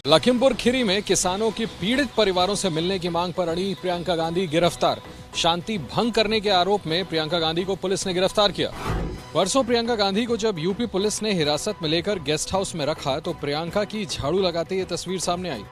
लखीमपुर खीरी में किसानों की पीड़ित परिवारों से मिलने की मांग पर अड़ी प्रियंका गांधी गिरफ्तार। शांति भंग करने के आरोप में प्रियंका गांधी को पुलिस ने गिरफ्तार किया। परसों प्रियंका गांधी को जब यूपी पुलिस ने हिरासत में लेकर गेस्ट हाउस में रखा तो प्रियंका की झाड़ू लगाते ये तस्वीर सामने आई।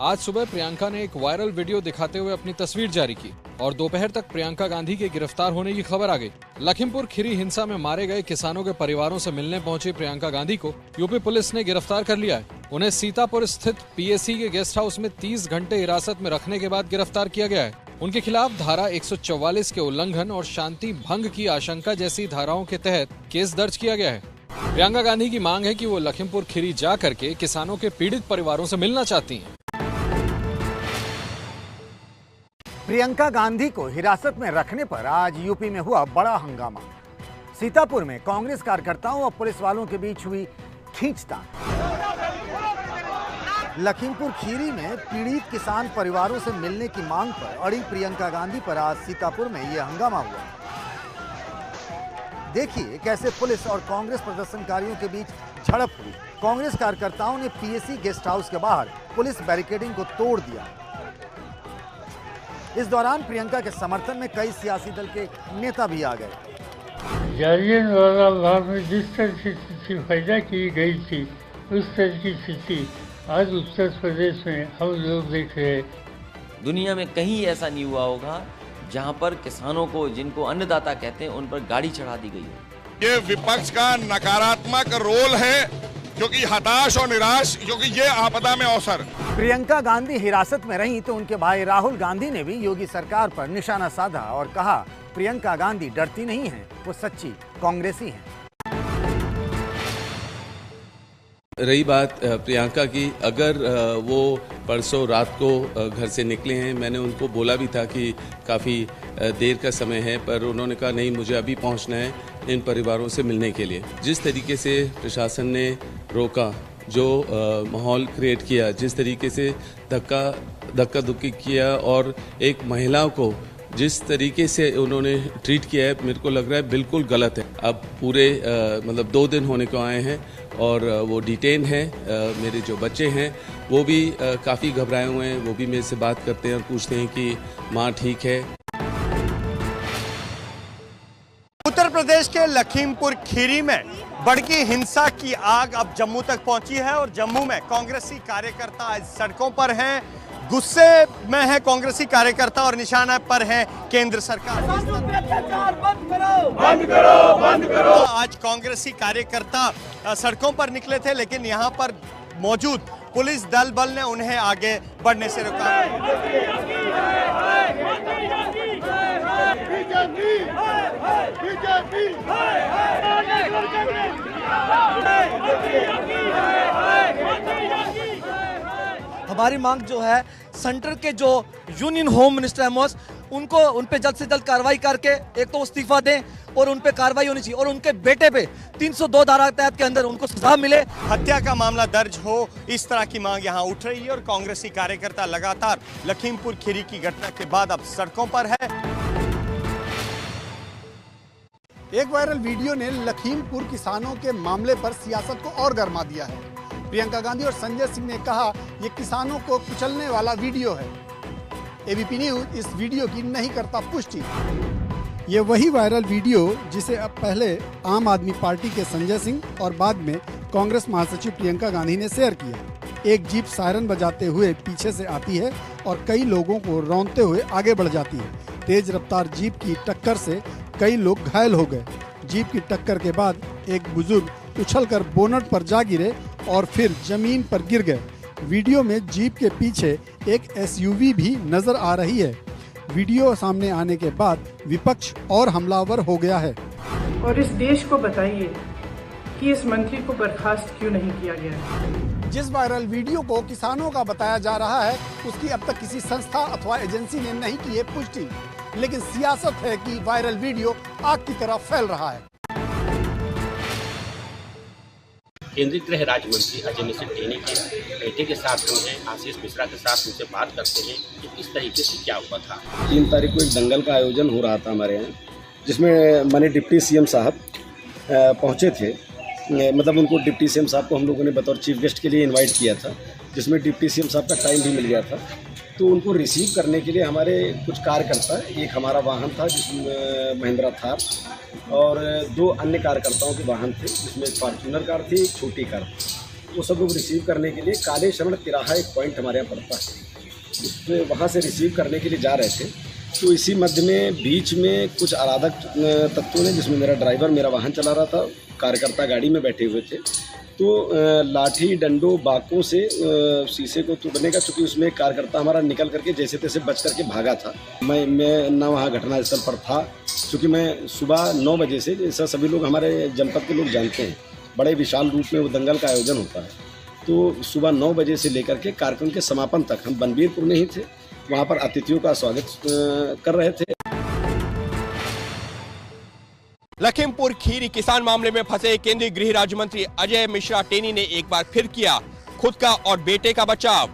आज सुबह प्रियंका ने एक वायरल वीडियो दिखाते हुए अपनी तस्वीर जारी की और दोपहर तक प्रियंका गांधी के गिरफ्तार होने की खबर आ गई। लखीमपुर खीरी हिंसा में मारे गए किसानों के परिवारों से मिलने पहुंची प्रियंका गांधी को यूपी पुलिस ने गिरफ्तार कर लिया है। उन्हें सीतापुर स्थित पीएसी के गेस्ट हाउस में 30 घंटे हिरासत में रखने के बाद गिरफ्तार किया गया है। उनके खिलाफ धारा 144 के उल्लंघन और शांति भंग की आशंका जैसी धाराओं के तहत केस दर्ज किया गया है। प्रियंका गांधी की मांग है कि वो लखीमपुर खीरी जा करके किसानों के पीड़ित परिवारों से मिलना चाहती हैं। प्रियंका गांधी को हिरासत में रखने पर आज यूपी में हुआ बड़ा हंगामा। सीतापुर में कांग्रेस कार्यकर्ताओं और पुलिस वालों के बीच हुई खींचतान। लखीमपुर खीरी में पीड़ित किसान परिवारों से मिलने की मांग पर अड़ी प्रियंका गांधी पर आज सीतापुर में यह हंगामा हुआ। देखिए कैसे पुलिस और कांग्रेस प्रदर्शनकारियों के बीच झड़प हुई। कांग्रेस कार्यकर्ताओं ने पीएसी गेस्ट हाउस के बाहर पुलिस बैरिकेडिंग को तोड़ दिया। इस दौरान प्रियंका के समर्थन में कई सियासी दल के नेता भी आ गए। जालियनवाला बाग में जिस तरह की स्थिति पैदा की गई थी उस तरह की स्थिति आज उत्तर प्रदेश में हम लोग देख रहे हैं। दुनिया में कहीं ऐसा नहीं हुआ होगा जहां पर किसानों को, जिनको अन्नदाता कहते हैं, उन पर गाड़ी चढ़ा दी गई है। ये विपक्ष का नकारात्मक रोल है क्योंकि हताश और निराश, क्योंकि ये आपदा में अवसर। प्रियंका गांधी हिरासत में रही तो उनके भाई राहुल गांधी ने भी योगी सरकार पर निशाना साधा और कहा प्रियंका गांधी डरती नहीं है, वो सच्ची कांग्रेसी हैं। रही बात प्रियंका की, अगर वो परसों रात को घर से निकले हैं, मैंने उनको बोला भी था कि काफ़ी देर का समय है, पर उन्होंने कहा नहीं, मुझे अभी पहुंचना है इन परिवारों से मिलने के लिए। जिस तरीके से प्रशासन ने रोका, जो माहौल क्रिएट किया, जिस तरीके से धक्का धुक्की किया और एक महिला को जिस तरीके से उन्होंने ट्रीट किया है, मेरे को लग रहा है बिल्कुल गलत है। अब पूरे 2 दिन होने को आए हैं और वो डिटेन हैं। मेरे जो बच्चे हैं वो भी काफ़ी घबराए हुए हैं। वो भी मेरे से बात करते हैं और पूछते हैं कि माँ ठीक है। उत्तर प्रदेश के लखीमपुर खीरी में भड़की हिंसा की आग अब जम्मू तक पहुंची है और जम्मू में कांग्रेसी कार्यकर्ता आज सड़कों पर हैं, गुस्से में है कांग्रेसी कार्यकर्ता और निशाना पर है केंद्र सरकार। बंद करो, बंद करो, बंद करो। आज कांग्रेसी कार्यकर्ता सड़कों पर निकले थे, लेकिन यहां पर मौजूद पुलिस दल बल ने उन्हें आगे बढ़ने से रोका। हमारी मांग जो है, सेंटर के जो यूनियन होम मिनिस्टर है मोस, उनको उन पे जल्द से जल्द कार्रवाई करके एक तो इस्तीफा दें और उन पे कार्रवाई होनी चाहिए और उनके बेटे पे 302 धारा तहत के अंदर उनको सजा मिले। हत्या का मामला दर्ज हो, इस तरह की मांग यहां उठ रही है और कांग्रेसी कार्यकर्ता लगातार लखीमपुर खीरी की घटना के बाद अब सड़कों पर है। एक वायरल वीडियो ने लखीमपुर किसानों के मामले पर सियासत को और गरमा दिया है। प्रियंका गांधी और संजय सिंह ने कहा यह किसानों को कुचलने वाला वीडियो है। एबीपी न्यूज इस वीडियो की नहीं करता पुष्टि। ये वही वायरल वीडियो जिसे अब पहले आम आदमी पार्टी के संजय सिंह और बाद में कांग्रेस महासचिव प्रियंका गांधी ने शेयर किया। एक जीप सायरन बजाते हुए पीछे से आती है और कई लोगों को रौंदते हुए आगे बढ़ जाती है। तेज रफ्तार जीप की टक्कर से कई लोग घायल हो गए। जीप की टक्कर के बाद एक बुजुर्ग उछलकर बोनट पर जा गिरे और फिर जमीन पर गिर गए। वीडियो में जीप के पीछे एक एसयूवी भी नजर आ रही है। वीडियो सामने आने के बाद विपक्ष और हमलावर हो गया है। और इस देश को बताइए कि इस मंत्री को बर्खास्त क्यों नहीं किया गया। जिस वायरल वीडियो को किसानों का बताया जा रहा है, उसकी अब तक किसी संस्था अथवा एजेंसी ने नहीं की है पुष्टि, लेकिन सियासत है कि वायरल वीडियो आग की तरह फैल रहा है। केंद्रीय गृह राज्य मंत्री अजय मिश्र टेनी के बेटे के साथ हम हैं, आशीष मिश्रा के साथ उनसे बात करते हैं कि किस तरीके से क्या हुआ था। 3 तारीख को एक दंगल का आयोजन हो रहा था हमारे यहाँ, जिसमें माननीय डिप्टी सीएम साहब पहुँचे थे मतलब उनको डिप्टी सीएम साहब को हम लोगों ने बतौर चीफ गेस्ट के लिए इनवाइट किया था, जिसमें डिप्टी सीएम साहब का टाइम भी मिल गया था। तो उनको रिसीव करने के लिए हमारे कुछ कार्यकर्ता, एक हमारा वाहन था जिसमें महिंद्रा थार, और 2 अन्य कार्यकर्ताओं के वाहन थे, जिसमें एक फॉर्च्यूनर कार थी, एक छोटी कार थी। वो सब लोग रिसीव करने के लिए काले शरण तिराहा एक पॉइंट हमारे यहाँ पड़ता है, उसमें वहाँ से रिसीव करने के लिए जा रहे थे। तो इसी मध्य में बीच में कुछ अराधक तत्वों ने, जिसमें मेरा ड्राइवर मेरा वाहन चला रहा था, कार्यकर्ता गाड़ी में बैठे हुए थे, तो लाठी डंडों बाकों से शीशे को तोड़ने का, चूँकि उसमें कार्यकर्ता हमारा निकल करके जैसे तैसे बच करके भागा था। मैं ना वहाँ घटनास्थल पर था, क्योंकि मैं सुबह 9 बजे से, जैसा सभी लोग हमारे जनपद के लोग जानते हैं, बड़े विशाल रूप में वो दंगल का आयोजन होता है। तो सुबह 9 बजे से लेकर के कार्यक्रम के समापन तक हम बनबीरपुर में ही थे, वहाँ पर अतिथियों का स्वागत कर रहे थे। लखीमपुर खीरी किसान मामले में फंसे केंद्रीय गृह राज्य मंत्री अजय मिश्रा टेनी ने एक बार फिर किया खुद का और बेटे का बचाव।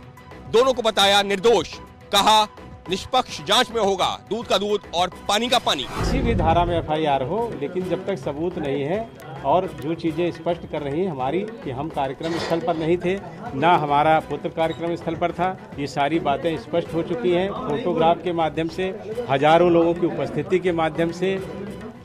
दोनों को बताया निर्दोष, कहा निष्पक्ष जांच में होगा दूध का दूध और पानी का पानी। किसी भी धारा में एफआईआर हो, लेकिन जब तक सबूत नहीं है और जो चीज़ें स्पष्ट कर रही हैं हमारी कि हम कार्यक्रम स्थल पर नहीं थे, ना हमारा पुत्र कार्यक्रम स्थल पर था, ये सारी बातें स्पष्ट हो चुकी हैं। फोटोग्राफ के माध्यम से, हजारों लोगों की उपस्थिति के माध्यम से,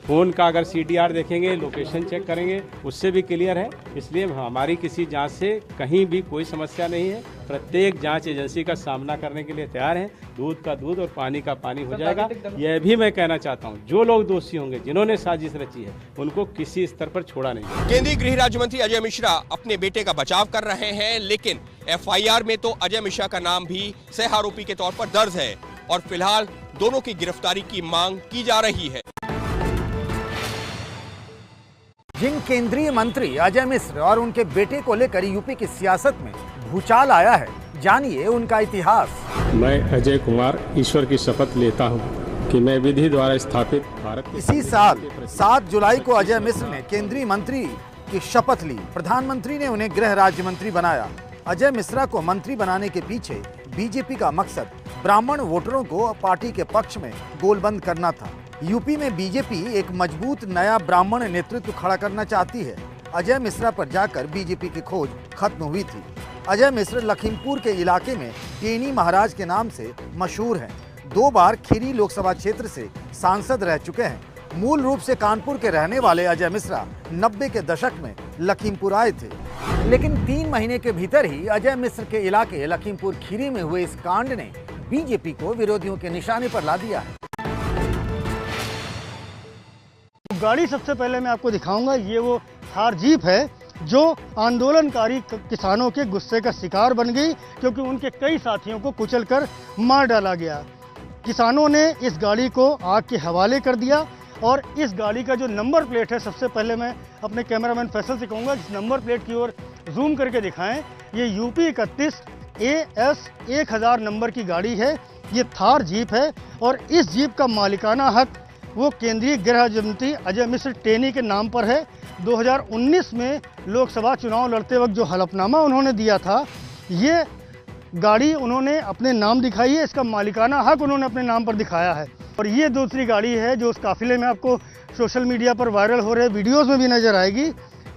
फ़ोन का अगर CDR देखेंगे, लोकेशन चेक करेंगे, उससे भी क्लियर है। इसलिए हमारी किसी जांच से कहीं भी कोई समस्या नहीं है। प्रत्येक जांच एजेंसी का सामना करने के लिए तैयार है। दूध का दूध और पानी का पानी हो जाएगा। यह भी मैं कहना चाहता हूं, जो लोग दोषी होंगे, जिन्होंने साजिश रची है, उनको किसी स्तर पर छोड़ा नहीं। केंद्रीय गृह राज्य मंत्री अजय मिश्रा अपने बेटे का बचाव कर रहे हैं, लेकिन FIR में तो अजय मिश्रा का नाम भी सह आरोपी के तौर पर दर्ज है और फिलहाल दोनों की गिरफ्तारी की मांग की जा रही है। जिन केंद्रीय मंत्री अजय मिश्र और उनके बेटे को लेकर यूपी की सियासत में भूचाल आया है, जानिए उनका इतिहास। मैं अजय कुमार ईश्वर की शपथ लेता हूं कि मैं विधि द्वारा स्थापित भारत। इसी साल 7 जुलाई को अजय मिश्र ने केंद्रीय मंत्री की शपथ ली। प्रधानमंत्री ने उन्हें गृह राज्य मंत्री बनाया। अजय मिश्रा को मंत्री बनाने के पीछे बीजेपी का मकसद ब्राह्मण वोटरों को पार्टी के पक्ष में गोलबंद करना था। यूपी में बीजेपी एक मजबूत नया ब्राह्मण नेतृत्व खड़ा करना चाहती है। अजय मिश्रा पर जाकर बीजेपी की खोज खत्म हुई थी। अजय मिश्र लखीमपुर के इलाके में टेनी महाराज के नाम से मशहूर हैं। 2 बार खीरी लोकसभा क्षेत्र से सांसद रह चुके हैं। मूल रूप से कानपुर के रहने वाले अजय मिश्रा 90 के दशक में लखीमपुर आए थे, लेकिन 3 महीने के भीतर ही अजय मिश्र के इलाके लखीमपुर खीरी में हुए इस कांड ने बीजेपी को विरोधियों के निशाने पर ला दिया है। गाड़ी सबसे पहले मैं आपको दिखाऊंगा, ये वो थार जीप है जो आंदोलनकारी किसानों के गुस्से का शिकार बन गई, क्योंकि उनके कई साथियों को कुचलकर मार डाला गया। किसानों ने इस गाड़ी को आग के हवाले कर दिया और इस गाड़ी का जो नंबर प्लेट है, सबसे पहले मैं अपने कैमरामैन फैसल से कहूँगा इस नंबर प्लेट की ओर जूम करके दिखाएं। ये UP 31 AS 1000 नंबर की गाड़ी है। ये थार जीप है और इस जीप का मालिकाना हक वो केंद्रीय गृह राज्य मंत्री अजय मिश्र टेनी के नाम पर है। 2019 में लोकसभा चुनाव लड़ते वक्त जो हलफनामा उन्होंने दिया था, ये गाड़ी उन्होंने अपने नाम दिखाई है, इसका मालिकाना हक उन्होंने अपने नाम पर दिखाया है। और ये दूसरी गाड़ी है जो उस काफिले में आपको सोशल मीडिया पर वायरल हो रहे वीडियोस में भी नजर आएगी।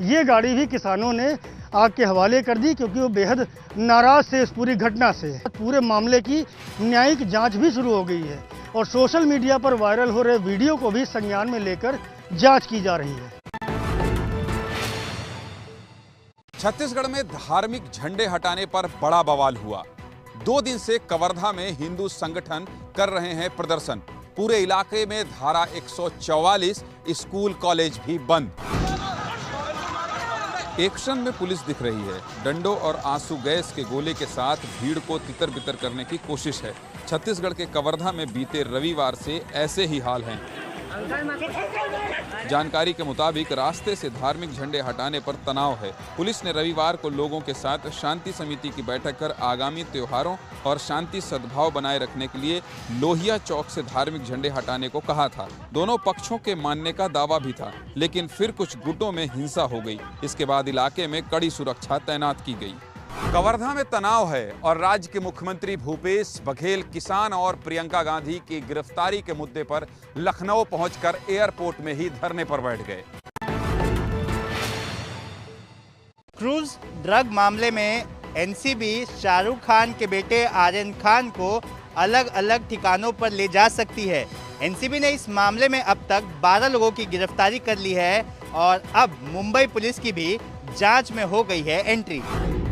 ये गाड़ी भी किसानों ने आग के हवाले कर दी, क्योंकि वो बेहद नाराज थे इस पूरी घटना से। पूरे मामले की न्यायिक जांच भी शुरू हो गई है और सोशल मीडिया पर वायरल हो रहे वीडियो को भी संज्ञान में लेकर जांच की जा रही है। छत्तीसगढ़ में धार्मिक झंडे हटाने पर बड़ा बवाल हुआ। 2 दिन से कवर्धा में हिंदू संगठन कर रहे हैं प्रदर्शन। पूरे इलाके में धारा 144, स्कूल कॉलेज भी बंद। एक्शन में पुलिस दिख रही है। डंडों और आंसू गैस के गोले के साथ भीड़ को तितर बितर करने की कोशिश है। छत्तीसगढ़ के कवर्धा में बीते रविवार से ऐसे ही हाल हैं। जानकारी के मुताबिक रास्ते से धार्मिक झंडे हटाने पर तनाव है। पुलिस ने रविवार को लोगों के साथ शांति समिति की बैठक कर आगामी त्योहारों और शांति सद्भाव बनाए रखने के लिए लोहिया चौक से धार्मिक झंडे हटाने को कहा था। दोनों पक्षों के मानने का दावा भी था, लेकिन फिर कुछ गुटों में हिंसा हो गई। इसके बाद इलाके में कड़ी सुरक्षा तैनात की गई। कवर्धा में तनाव है और राज्य के मुख्यमंत्री भूपेश बघेल किसान और प्रियंका गांधी की गिरफ्तारी के मुद्दे पर लखनऊ पहुंचकर एयरपोर्ट में ही धरने पर बैठ गए। क्रूज ड्रग मामले में एनसीबी शाहरुख खान के बेटे आर्यन खान को अलग अलग ठिकानों पर ले जा सकती है। एनसीबी ने इस मामले में अब तक 12 लोगों की गिरफ्तारी कर ली है और अब मुंबई पुलिस की भी जांच में हो गई है एंट्री।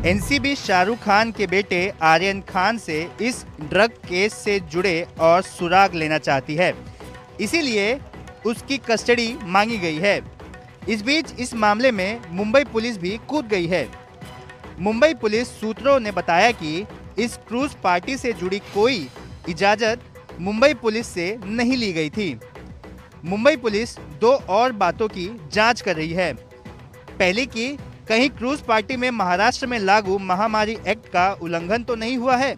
एनसीबी शाहरुख खान के बेटे आर्यन खान से इस ड्रग केस से जुड़े और सुराग लेना चाहती है, इसीलिए उसकी कस्टडी मांगी गई है। इस बीच इस मामले में मुंबई पुलिस भी कूद गई है। मुंबई पुलिस सूत्रों ने बताया कि इस क्रूज पार्टी से जुड़ी कोई इजाज़त मुंबई पुलिस से नहीं ली गई थी। मुंबई पुलिस 2 और बातों की जांच कर रही है। पहली कि कहीं क्रूज पार्टी में महाराष्ट्र में लागू महामारी एक्ट का उल्लंघन तो नहीं हुआ है,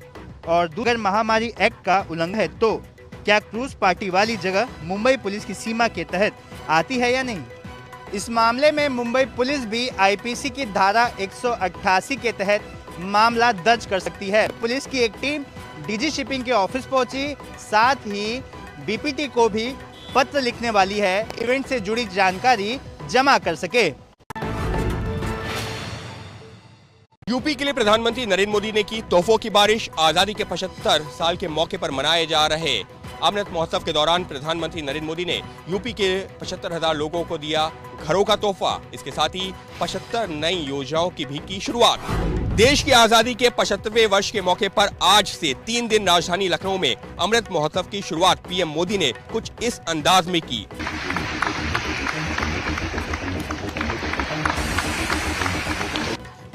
और अगर महामारी एक्ट का उल्लंघन है तो क्या क्रूज पार्टी वाली जगह मुंबई पुलिस की सीमा के तहत आती है या नहीं। इस मामले में मुंबई पुलिस भी आईपीसी की धारा 188 के तहत मामला दर्ज कर सकती है। पुलिस की एक टीम डीजी शिपिंग के ऑफिस पहुंची, साथ ही बीपीटी को भी पत्र लिखने वाली है, इवेंट से जुड़ी जानकारी जमा कर सके। यूपी के लिए प्रधानमंत्री नरेंद्र मोदी ने की तोहफों की बारिश। आजादी के 75 साल के मौके पर मनाए जा रहे अमृत महोत्सव के दौरान प्रधानमंत्री नरेंद्र मोदी ने यूपी के 75,000 लोगों को दिया घरों का तोहफा। इसके साथ ही 75 नई योजनाओं की भी की शुरुआत। देश की आजादी के 75वें वर्ष के मौके पर आज से 3 दिन राजधानी लखनऊ में अमृत महोत्सव की शुरुआत पीएम मोदी ने कुछ इस अंदाज में की।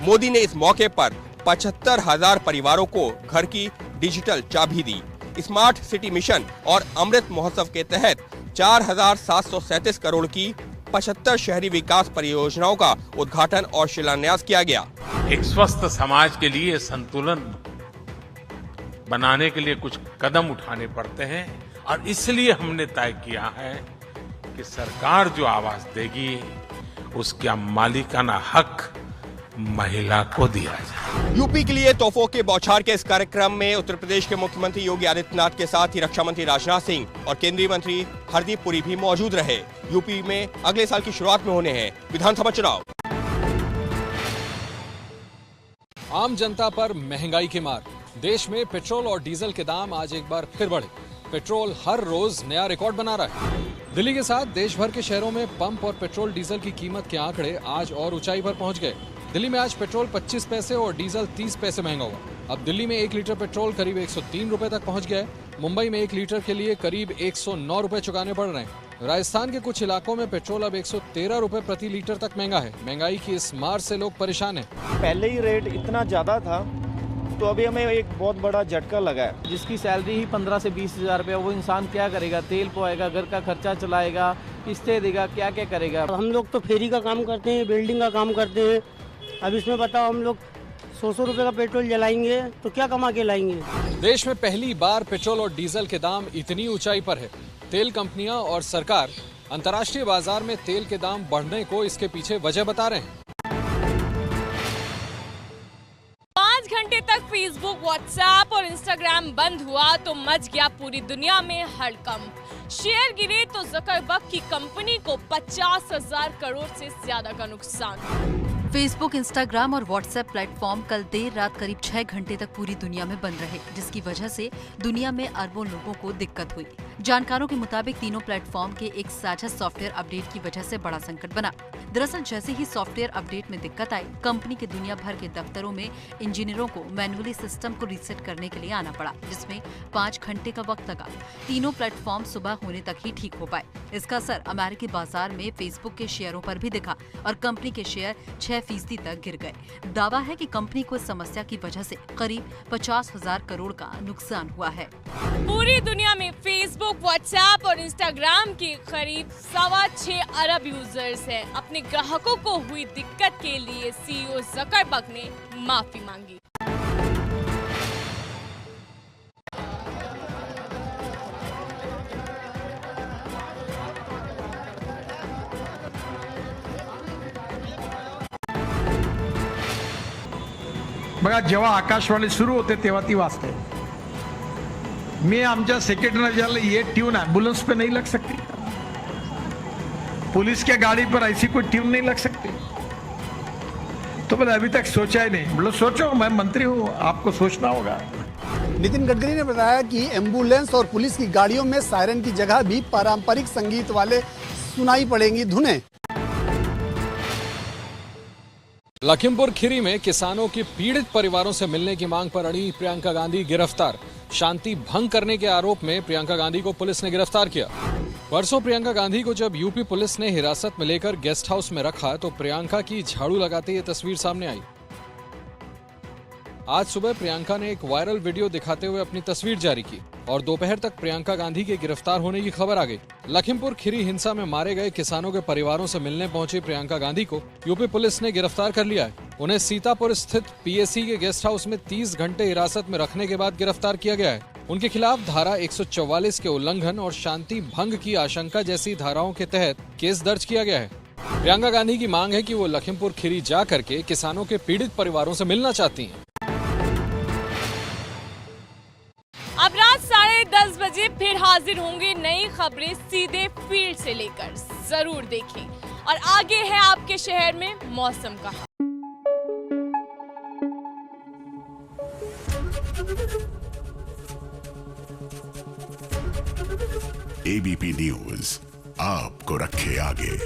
मोदी ने इस मौके पर 75,000 परिवारों को घर की डिजिटल चाबी दी। स्मार्ट सिटी मिशन और अमृत महोत्सव के तहत 4,737 करोड़ की 75 शहरी विकास परियोजनाओं का उद्घाटन और शिलान्यास किया गया। एक स्वस्थ समाज के लिए संतुलन बनाने के लिए कुछ कदम उठाने पड़ते हैं, और इसलिए हमने तय किया है कि सरकार जो आवाज देगी उसका मालिकाना हक महिला को दिया जाए। यूपी के लिए तोहफों के बौछार के इस कार्यक्रम में उत्तर प्रदेश के मुख्यमंत्री योगी आदित्यनाथ के साथ ही रक्षा मंत्री राजनाथ सिंह और केंद्रीय मंत्री हरदीप पुरी भी मौजूद रहे। यूपी में अगले साल की शुरुआत में होने हैं विधानसभा चुनाव। आम जनता पर महंगाई की मार। देश में पेट्रोल और डीजल के दाम आज एक बार फिर बढ़े। पेट्रोल हर रोज नया रिकॉर्ड बना रहा है। दिल्ली के साथ देश भर के शहरों में पंप और पेट्रोल डीजल की कीमत के आंकड़े आज और ऊंचाई पर पहुंच गए। दिल्ली में आज पेट्रोल 25 पैसे और डीजल 30 पैसे महंगा हुआ। अब दिल्ली में 1 लीटर पेट्रोल करीब 103 रुपए तक पहुंच गया है। मुंबई में 1 लीटर के लिए करीब 109 रुपए चुकाने पड़ रहे हैं। राजस्थान के कुछ इलाकों में पेट्रोल अब 113 रुपए प्रति लीटर तक महंगा है। महंगाई की इस मार से लोग परेशान हैं। पहले ही रेट इतना ज्यादा था तो अभी हमें एक बहुत बड़ा झटका लगा है। जिसकी सैलरी ही 15 से 20 हजार रुपया, वो इंसान क्या करेगा? तेल पवाएगा, घर का खर्चा चलाएगा, किस्तें देगा, क्या क्या करेगा? हम लोग तो फेरी का काम करते हैं, बिल्डिंग का काम करते हैं। अब इसमें बताओ हम लोग 100 रुपए का पेट्रोल जलाएंगे तो क्या कमा के लाएंगे? देश में पहली बार पेट्रोल और डीजल के दाम इतनी ऊंचाई पर है। तेल कंपनियां और सरकार अंतर्राष्ट्रीय बाजार में तेल के दाम बढ़ने को इसके पीछे वजह बता रहे हैं। 5 घंटे तक फेसबुक, व्हाट्सएप और इंस्टाग्राम बंद हुआ तो मच गया पूरी दुनिया में हड़कंप। शेयर गिरे तो ज़करबर्ग की कंपनी को 50,000 करोड़ से ज्यादा का नुकसान। फेसबुक, इंस्टाग्राम और व्हाट्सएप प्लेटफॉर्म कल देर रात करीब 6 घंटे तक पूरी दुनिया में बंद रहे, जिसकी वजह से दुनिया में अरबों लोगों को दिक्कत हुई। जानकारों के मुताबिक तीनों प्लेटफॉर्म के एक साझा सॉफ्टवेयर अपडेट की वजह से बड़ा संकट बना। दरअसल जैसे ही सॉफ्टवेयर अपडेट में दिक्कत आई, कंपनी के दुनिया भर के दफ्तरों में इंजीनियरों को मैनुअली सिस्टम को रीसेट करने के लिए आना पड़ा, जिसमें 5 घंटे का वक्त लगा। तीनों प्लेटफॉर्म सुबह होने तक ही ठीक हो पाए। इसका असर अमेरिकी बाजार में फेसबुक के शेयरों पर भी दिखा और कंपनी के शेयर 6% तक गिर गए। दावा है कि कंपनी को इस समस्या की वजह से करीब 50,000 करोड़ का नुकसान हुआ है। पूरी दुनिया में फेसबुक, व्हाट्सएप और इंस्टाग्राम के करीब 6.25 अरब यूजर्स हैं। अपने ग्राहकों को हुई दिक्कत के लिए सीईओ ज़करबर्ग ने माफी मांगी। बघा, जेव्हा आकाशवाणी सुरू होते तेव्हा ती वाजते। मी आमच्या सेक्रेटरी विचारलं, ये ट्यून एम्बुलेंस पे नहीं लग सकती? पुलिस के गाड़ी पर ऐसी कोई ट्यून नहीं लग सकती? तो बोले अभी तक सोचा ही नहीं। बोलो सोचो, मैं मंत्री हूँ, आपको सोचना होगा। नितिन गडकरी ने बताया कि एम्बुलेंस और पुलिस की गाड़ियों में सायरन की जगह भी पारंपरिक संगीत वाले सुनाई पड़ेंगी धुनें। लखीमपुर खीरी में किसानों की पीड़ित परिवारों से मिलने की मांग पर अड़ी प्रियंका गांधी गिरफ्तार। शांति भंग करने के आरोप में प्रियंका गांधी को पुलिस ने गिरफ्तार किया। परसों प्रियंका गांधी को जब यूपी पुलिस ने हिरासत में लेकर गेस्ट हाउस में रखा तो प्रियंका की झाड़ू लगाते ये तस्वीर सामने आई। आज सुबह प्रियंका ने एक वायरल वीडियो दिखाते हुए अपनी तस्वीर जारी की और दोपहर तक प्रियंका गांधी के गिरफ्तार होने की खबर आ गई। लखीमपुर खीरी हिंसा में मारे गए किसानों के परिवारों से मिलने पहुंची प्रियंका गांधी को यूपी पुलिस ने गिरफ्तार कर लिया है। उन्हें सीतापुर स्थित पीएसी के गेस्ट हाउस में 30 घंटे हिरासत में रखने के बाद गिरफ्तार किया गया है। उनके खिलाफ धारा 144 के उल्लंघन और शांति भंग की आशंका जैसी धाराओं के तहत केस दर्ज किया गया है। प्रियंका गांधी की मांग है कि वो लखीमपुर खीरी जा करके किसानों के पीड़ित परिवारों से मिलना चाहती हैं। अब रात 10:30 बजे फिर हाजिर होंगे नई खबरें सीधे फील्ड से लेकर। जरूर देखें। और आगे है आपके शहर में मौसम का हाल। एबीपी न्यूज आपको रखे आगे।